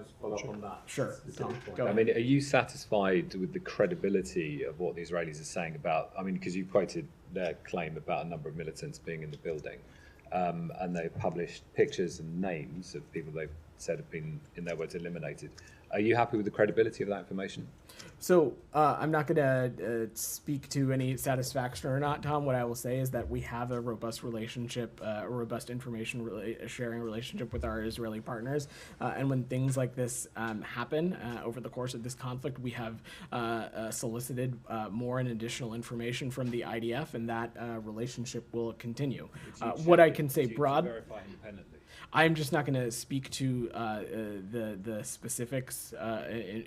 just follow up on that. Sure, Tom, point. go I ahead. mean, are you satisfied with the credibility of what the Israelis are saying about, I mean, because you quoted their claim about a number of militants being in the building, and they've published pictures and names of people they've said have been, in their words, eliminated. Are you happy with the credibility of that information? So I'm not going to speak to any satisfaction or not, Tom. What I will say is that we have a robust relationship, a robust information sharing relationship with our Israeli partners. And when things like this happen over the course of this conflict, we have solicited more and additional information from the IDF, and that relationship will continue. What I can say broad. Verify independently. I'm just not going to speak to the specifics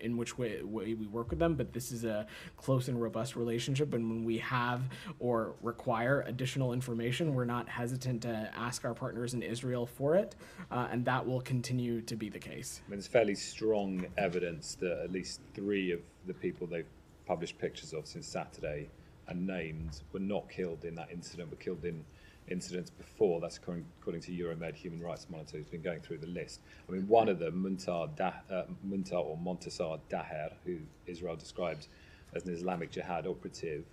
in which way we work with them, but this is a close and robust relationship. And when we have or require additional information, we're not hesitant to ask our partners in Israel for it, and that will continue to be the case. I mean, there's fairly strong evidence that at least 3 of the people they've published pictures of since Saturday and named were not killed in that incident, were killed in incidents before. That's according to Euromed Human Rights Monitor, who's been going through the list. I mean, one of them, Muntar or Montasar Daher, who Israel described as an Islamic Jihad operative.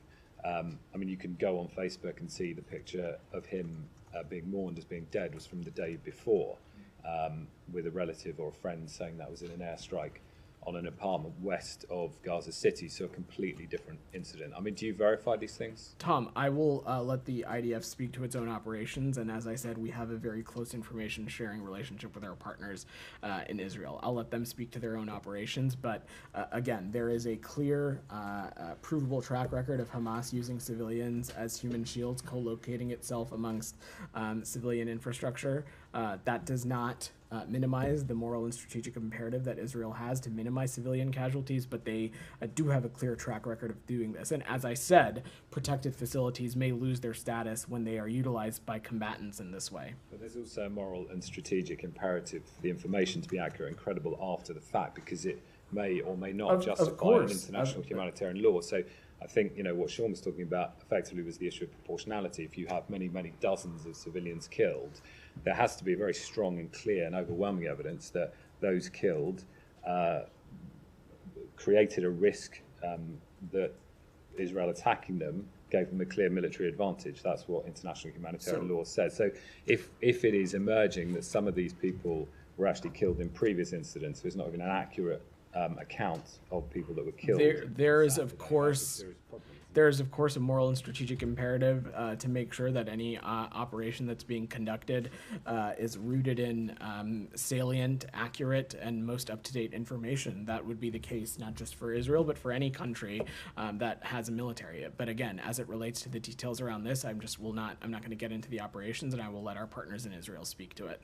I mean, you can go on Facebook and see the picture of him being mourned as being dead was from the day before, with a relative or a friend saying that was in an airstrike on an apartment west of Gaza City, so a completely different incident. I mean, do you verify these things? Tom, I will let the IDF speak to its own operations, and as I said, we have a very close information sharing relationship with our partners in Israel. I'll let them speak to their own operations, but again, there is a clear, provable track record of Hamas using civilians as human shields, co-locating itself amongst civilian infrastructure. That does not minimize the moral and strategic imperative that Israel has to minimize civilian casualties, but they do have a clear track record of doing this. And as I said, protected facilities may lose their status when they are utilized by combatants in this way. But there's also a moral and strategic imperative for the information to be accurate and credible after the fact, because it may or may not justify an international humanitarian law. So I think, you know, what Sean was talking about effectively was the issue of proportionality. If you have many, many dozens of civilians killed, there has to be very strong and clear and overwhelming evidence that those killed created a risk that Israel attacking them gave them a clear military advantage. That's what international humanitarian law says. So if it is emerging that some of these people were actually killed in previous incidents, there's not even an accurate account of people that were killed. There is of course a moral and strategic imperative to make sure that any operation that's being conducted is rooted in salient, accurate, and most up-to-date information. That would be the case not just for Israel, but for any country that has a military. But again, as it relates to the details around this, I'm not going to get into the operations, and I will let our partners in Israel speak to it.